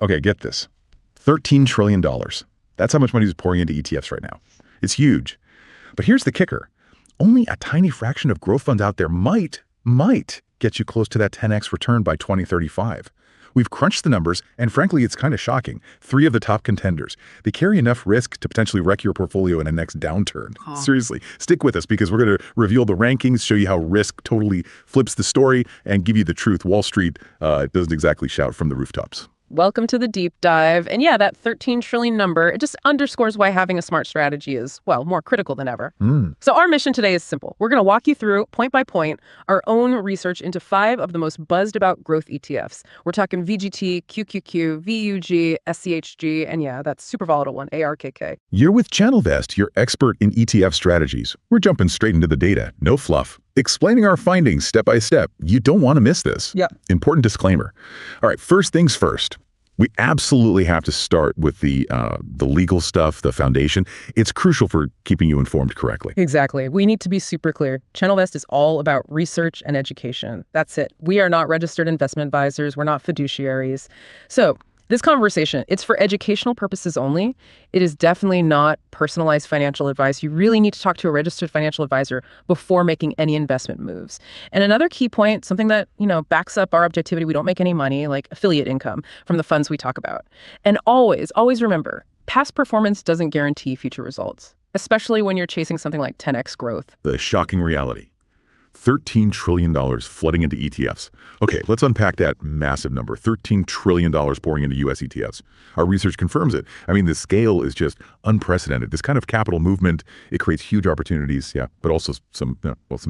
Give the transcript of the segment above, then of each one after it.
Okay, get this. $13 trillion. That's how much money is pouring into ETFs right now. It's huge. But here's the kicker. Only a tiny fraction of growth funds out there might get you close to that 10x return by 2035. We've crunched the numbers, and frankly, it's kind of shocking. 3 of the top contenders. They carry enough risk to potentially wreck your portfolio in a next downturn. Huh. Seriously, stick with us because we're going to reveal the rankings, show you how risk totally flips the story, and give you the truth. Wall Street doesn't exactly shout from the rooftops. Welcome to the deep dive. And yeah, that 13 trillion number, it just underscores why having a smart strategy is, well, more critical than ever. So our mission today is simple. We're going to walk you through, point by point, our own research into 5 of the most buzzed about growth ETFs. We're talking VGT, QQQ, VUG, SCHG, and yeah, that super volatile one, ARKK. You're with ChannelVest, your expert in ETF strategies. We're jumping straight into the data. No fluff. Explaining our findings step by step. You don't want to miss this. Yeah. Important disclaimer. All right, first things first. We absolutely have to start with the legal stuff, the foundation. It's crucial for keeping you informed correctly. Exactly. We need to be super clear. ChannelVest is all about research and education. That's it. We are not registered investment advisors. We're not fiduciaries. So this conversation, it's for educational purposes only. It is definitely not personalized financial advice. You really need to talk to a registered financial advisor before making any investment moves. And another key point, something that, backs up our objectivity, we don't make any money, like affiliate income from the funds we talk about. And always remember, past performance doesn't guarantee future results, especially when you're chasing something like 10x growth. The shocking reality. $13 trillion flooding into ETFs. Okay, let's unpack that massive number. $13 trillion pouring into US ETFs. Our research confirms it. I mean, the scale is just unprecedented. This kind of capital movement, it creates huge opportunities, yeah, but also some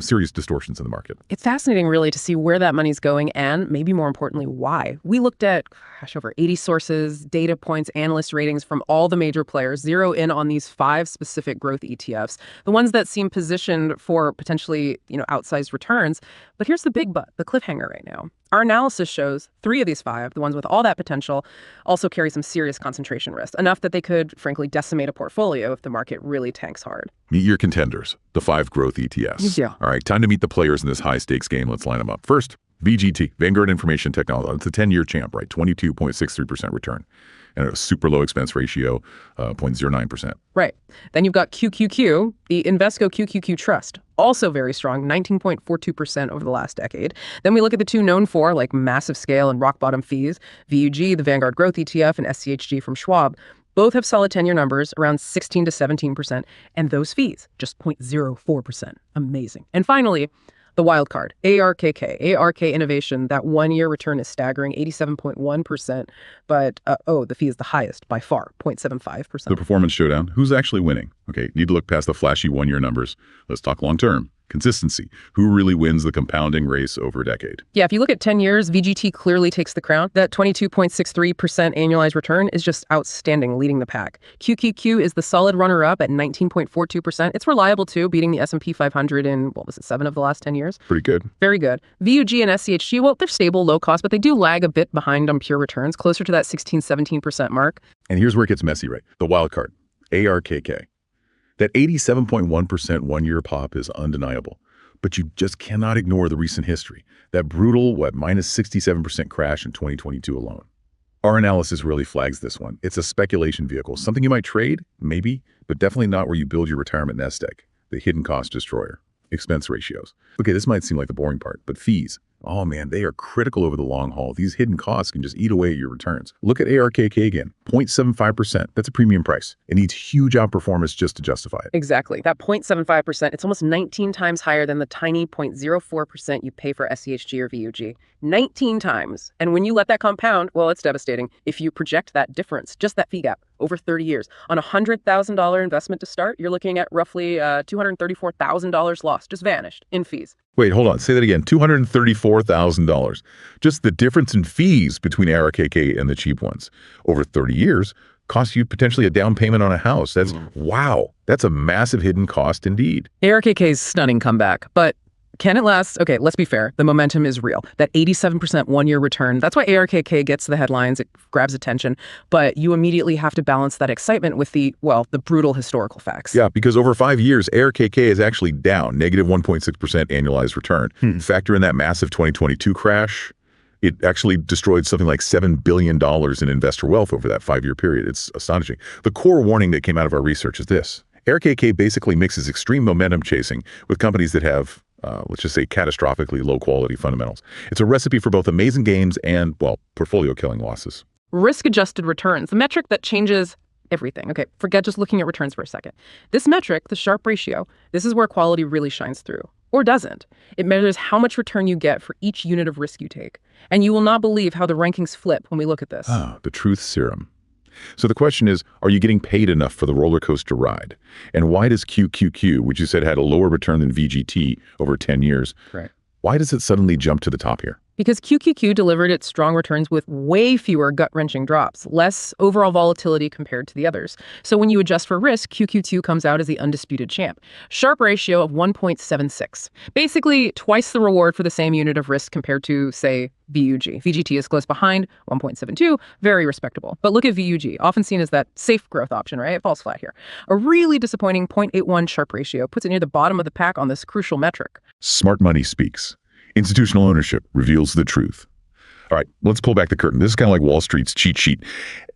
serious distortions in the market. It's fascinating, really, to see where that money's going and, maybe more importantly, why. We looked at, over 80 sources, data points, analyst ratings from all the major players, zero in on these 5 specific growth ETFs, the ones that seem positioned for potentially, outsized returns. But here's the big but, the cliffhanger right now. Our analysis shows 3 of these 5, the ones with all that potential, also carry some serious concentration risk, enough that they could, frankly, decimate a portfolio if the market really tanks hard. Meet your contenders, the 5 growth ETFs. Yeah. All right, time to meet the players in this high-stakes game. Let's line them up. First, VGT, Vanguard Information Technology. It's a 10-year champ, right? 22.63% return. And a super low expense ratio, 0.09%. Right. Then you've got QQQ, the Invesco QQQ Trust, also very strong, 19.42% over the last decade. Then we look at the 2 known for, like massive scale and rock bottom fees, VUG, the Vanguard Growth ETF, and SCHG from Schwab. Both have solid 10-year numbers, around 16 to 17%, and those fees, just 0.04%. Amazing. And finally, the wild card, ARKK, ARK Innovation, that 1-year return is staggering, 87.1%, but the fee is the highest by far, 0.75%. The performance showdown, who's actually winning? Okay, need to look past the flashy 1-year numbers. Let's talk long-term. Consistency. Who really wins the compounding race over a decade? Yeah, if you look at 10 years, VGT clearly takes the crown. That 22.63% annualized return is just outstanding, leading the pack. QQQ is the solid runner-up at 19.42%. It's reliable, too, beating the S&P 500 in, 7 of the last 10 years? Pretty good. Very good. VUG and SCHG, well, they're stable, low cost, but they do lag a bit behind on pure returns, closer to that 16-17% mark. And here's where it gets messy, right? The wild card, ARKK. That 87.1% 1-year pop is undeniable, but you just cannot ignore the recent history. That brutal, minus 67% crash in 2022 alone. Our analysis really flags this one. It's a speculation vehicle, something you might trade, maybe, but definitely not where you build your retirement nest egg. The hidden cost destroyer. Expense ratios. Okay, this might seem like the boring part, but fees. Oh man, they are critical over the long haul. These hidden costs can just eat away at your returns. Look at ARKK again, 0.75%. That's a premium price. It needs huge outperformance just to justify it. Exactly. That 0.75%, it's almost 19 times higher than the tiny 0.04% you pay for SCHG or VUG. 19 times. And when you let that compound, well, it's devastating. If you project that difference, just that fee gap, over 30 years, on a $100,000 investment to start, you're looking at roughly $234,000 lost, just vanished in fees. Wait, hold on. Say that again. $234,000. Just the difference in fees between ARKK and the cheap ones. Over 30 years, costs you potentially a down payment on a house. That's, wow, that's a massive hidden cost indeed. ARKK's stunning comeback, but can it last? Okay, let's be fair. The momentum is real. That 87% 1-year return, that's why ARKK gets the headlines. It grabs attention. But you immediately have to balance that excitement with the brutal historical facts. Yeah, because over 5 years, ARKK is actually down, negative 1.6% annualized return. Factor in that massive 2022 crash, It actually destroyed something like $7 billion in investor wealth over that 5-year period. It's astonishing. The core warning that came out of our research is this. ARKK basically mixes extreme momentum chasing with companies that have, let's just say, catastrophically low-quality fundamentals. It's a recipe for both amazing gains and, well, portfolio-killing losses. Risk-adjusted returns, the metric that changes everything. Okay, forget just looking at returns for a second. This metric, the Sharpe ratio, this is where quality really shines through. Or doesn't. It measures how much return you get for each unit of risk you take. And you will not believe how the rankings flip when we look at this. Ah, the truth serum. So the question is, are you getting paid enough for the roller coaster ride? And why does QQQ, which you said had a lower return than VGT over 10 years, Right. Why does it suddenly jump to the top here? Because QQQ delivered its strong returns with way fewer gut-wrenching drops, less overall volatility compared to the others. So when you adjust for risk, QQQ comes out as the undisputed champ. Sharpe ratio of 1.76. Basically, twice the reward for the same unit of risk compared to, say, VUG. VGT is close behind, 1.72, very respectable. But look at VUG, often seen as that safe growth option, right? It falls flat here. A really disappointing 0.81 Sharpe ratio puts it near the bottom of the pack on this crucial metric. Smart money speaks. Institutional ownership reveals the truth. All right, let's pull back the curtain. This is kind of like Wall Street's cheat sheet.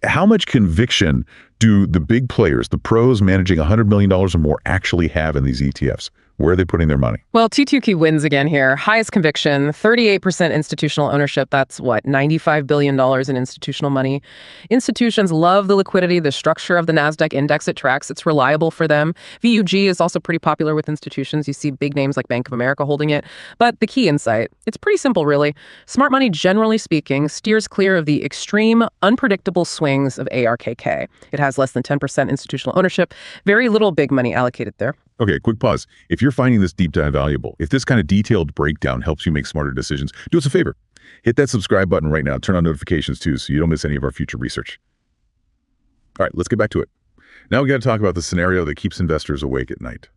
How much conviction do the big players, the pros managing $100 million or more, actually have in these ETFs? Where are they putting their money? Well, T2Q wins again here. Highest conviction, 38% institutional ownership. That's what, $95 billion in institutional money. Institutions love the liquidity, the structure of the NASDAQ index it tracks. It's reliable for them. VUG is also pretty popular with institutions. You see big names like Bank of America holding it. But the key insight, it's pretty simple, really. Smart money, generally speaking, steers clear of the extreme, unpredictable swings of ARKK. It has less than 10% institutional ownership, very little big money allocated there. Okay, quick pause. If you're finding this deep dive valuable, if this kind of detailed breakdown helps you make smarter decisions, do us a favor. Hit that subscribe button right now. Turn on notifications too so you don't miss any of our future research. All right, let's get back to it. Now we got to talk about the scenario that keeps investors awake at night.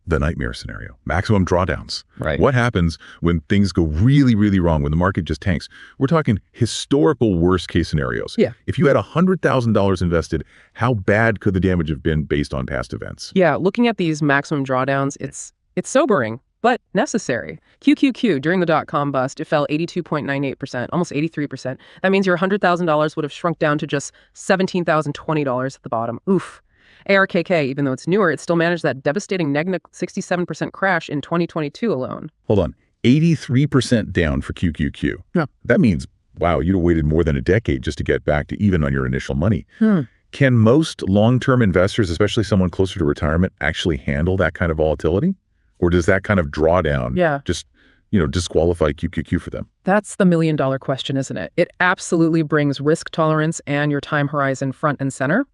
The nightmare scenario, maximum drawdowns. Right. What happens when things go really, really wrong, when the market just tanks? We're talking historical worst case scenarios. Yeah. If you had $100,000 invested, how bad could the damage have been based on past events? Yeah, looking at these maximum drawdowns, it's sobering, but necessary. QQQ, during the dot-com bust, it fell 82.98%, almost 83%. That means your $100,000 would have shrunk down to just $17,020 at the bottom. Oof. ARKK, even though it's newer, it still managed that devastating negative 67% crash in 2022 alone. Hold on. 83% down for QQQ. Yeah. That means, wow, you'd have waited more than a decade just to get back to even on your initial money. Can most long-term investors, especially someone closer to retirement, actually handle that kind of volatility? Or does that kind of drawdown just, disqualify QQQ for them? That's the million-dollar question, isn't it? It absolutely brings risk tolerance and your time horizon front and center.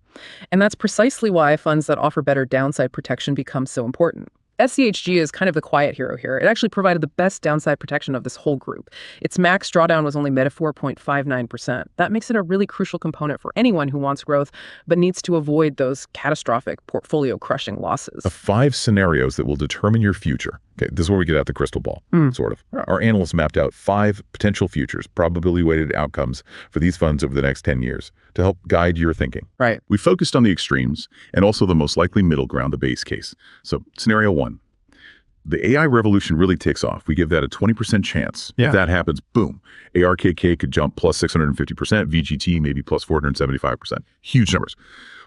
And that's precisely why funds that offer better downside protection become so important. SCHG is kind of the quiet hero here. It actually provided the best downside protection of this whole group. Its max drawdown was only meta 4.59%. That makes it a really crucial component for anyone who wants growth but needs to avoid those catastrophic portfolio-crushing losses. The 5 scenarios that will determine your future. Okay, this is where we get out the crystal ball, sort of. Our analysts mapped out 5 potential futures, probability-weighted outcomes for these funds over the next 10 years to help guide your thinking. Right. We focused on the extremes and also the most likely middle ground, the base case. So scenario 1, the AI revolution really takes off. We give that a 20% chance. Yeah. If that happens, boom, ARKK could jump plus 650%, VGT maybe plus 475%. Huge numbers.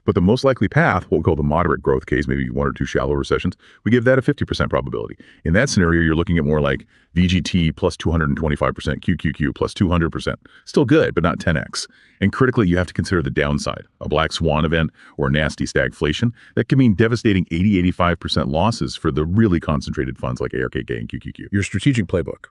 But the most likely path, what we call the moderate growth case, maybe 1 or 2 shallow recessions, we give that a 50% probability. In that scenario, you're looking at more like VGT plus 225%, QQQ plus 200%. Still good, but not 10x. And critically, you have to consider the downside, a black swan event or a nasty stagflation. That can mean devastating 80-85% losses for the really concentrated funds like ARKK and QQQ. Your strategic playbook.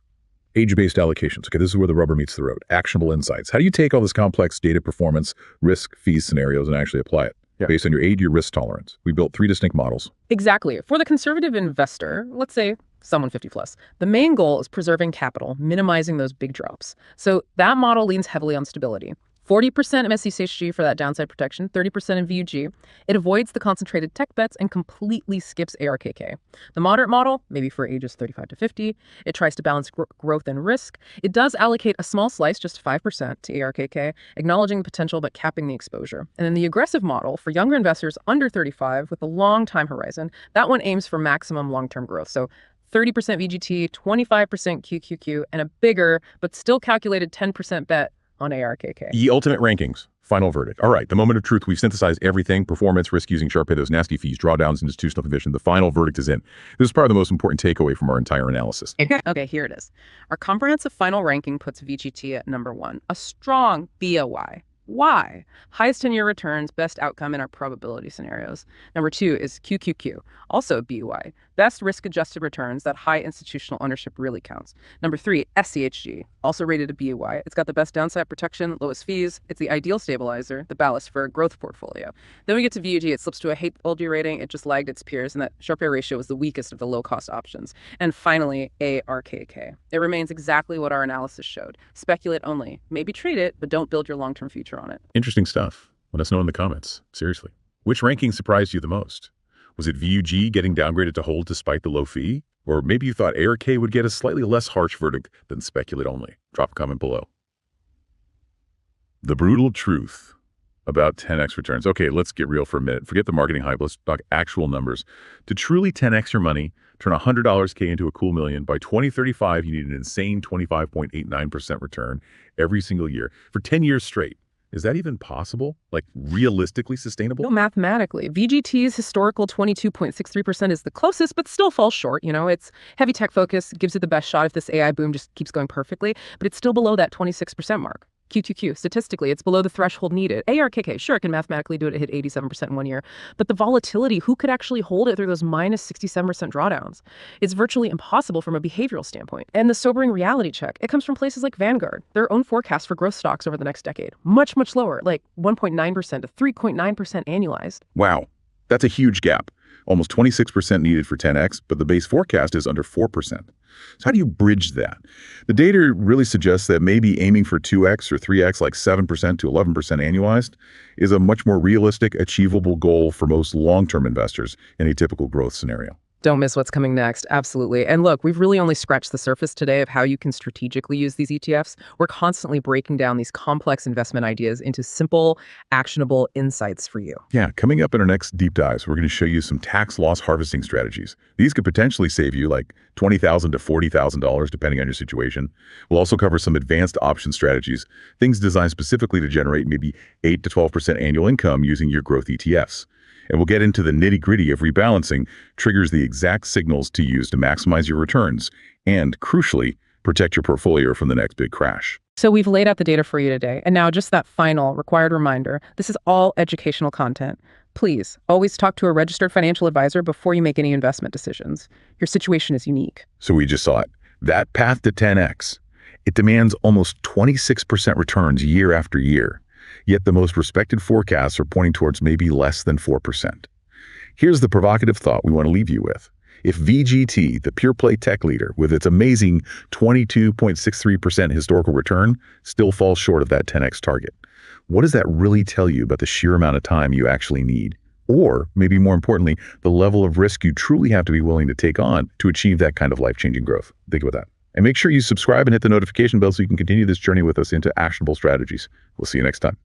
Age-based allocations. Okay, this is where the rubber meets the road. Actionable insights. How do you take all this complex data performance, risk, fees scenarios and actually apply it? Based on your age, your risk tolerance. We built 3 distinct models. Exactly. For the conservative investor, let's say someone 50 plus, the main goal is preserving capital, minimizing those big drops. So that model leans heavily on stability. 40% SCHG for that downside protection, 30% in VUG. It avoids the concentrated tech bets and completely skips ARKK. The moderate model, maybe for ages 35 to 50, it tries to balance growth and risk. It does allocate a small slice, just 5% to ARKK, acknowledging the potential but capping the exposure. And then the aggressive model for younger investors under 35 with a long time horizon, that one aims for maximum long-term growth. So 30% VGT, 25% QQQ, and a bigger but still calculated 10% bet on ARKK. The ultimate rankings. Final verdict. All right, the moment of truth. We've synthesized everything: performance, risk using Sharpe, those nasty fees, drawdowns, institutional division. The final verdict is in. This is probably the most important takeaway from our entire analysis. Okay, here it is. Our comprehensive final ranking puts VGT at number 1, a strong BOY. Why? Highest 10-year returns, best outcome in our probability scenarios. Number 2 is QQQ, also a BOY. Best risk-adjusted returns, that high institutional ownership really counts. Number 3, SCHG, also rated a BOY. It's got the best downside protection, lowest fees. It's the ideal stabilizer, the ballast for a growth portfolio. Then we get to VUG. It slips to a hate-LG rating. It just lagged its peers, and that Sharpe ratio was the weakest of the low-cost options. And finally, ARKK. It remains exactly what our analysis showed. Speculate only. Maybe trade it, but don't build your long-term future on it. Interesting stuff. Let us know in the comments. Seriously. Which ranking surprised you the most? Was it VUG getting downgraded to hold despite the low fee? Or maybe you thought ARK would get a slightly less harsh verdict than speculate only? Drop a comment below. The brutal truth about 10x returns. Okay, let's get real for a minute. Forget the marketing hype. Let's talk actual numbers. To truly 10x your money, turn $100 K into a cool million. By 2035, you need an insane 25.89% return every single year for 10 years straight. Is that even possible? Like, realistically sustainable? No, mathematically. VGT's historical 22.63% is the closest, but still falls short. It's heavy tech focus, gives it the best shot if this AI boom just keeps going perfectly, but it's still below that 26% mark. QQQ, statistically, it's below the threshold needed. ARKK, sure, it can mathematically do it. It hit 87% in 1 year. But the volatility, who could actually hold it through those minus 67% drawdowns? It's virtually impossible from a behavioral standpoint. And the sobering reality check, it comes from places like Vanguard. Their own forecast for growth stocks over the next decade. Much, much lower, like 1.9% to 3.9% annualized. Wow, that's a huge gap. Almost 26% needed for 10x, but the base forecast is under 4%. So how do you bridge that? The data really suggests that maybe aiming for 2x or 3x, like 7% to 11% annualized, is a much more realistic, achievable goal for most long-term investors in a typical growth scenario. Don't miss what's coming next. Absolutely. And look, we've really only scratched the surface today of how you can strategically use these ETFs. We're constantly breaking down these complex investment ideas into simple, actionable insights for you. Yeah, coming up in our next deep dives, we're going to show you some tax loss harvesting strategies. These could potentially save you like $20,000 to $40,000, depending on your situation. We'll also cover some advanced option strategies, things designed specifically to generate maybe 8 to 12% annual income using your growth ETFs. And we'll get into the nitty-gritty of rebalancing triggers the exact signals to use to maximize your returns and, crucially, protect your portfolio from the next big crash. So we've laid out the data for you today. And now just that final required reminder, this is all educational content. Please always talk to a registered financial advisor before you make any investment decisions. Your situation is unique. So we just saw it. That path to 10x, it demands almost 26% returns year after year. Yet the most respected forecasts are pointing towards maybe less than 4%. Here's the provocative thought we want to leave you with. If VGT, the pure play tech leader, with its amazing 22.63% historical return, still falls short of that 10x target, what does that really tell you about the sheer amount of time you actually need? Or, maybe more importantly, the level of risk you truly have to be willing to take on to achieve that kind of life-changing growth? Think about that. And make sure you subscribe and hit the notification bell so you can continue this journey with us into actionable strategies. We'll see you next time.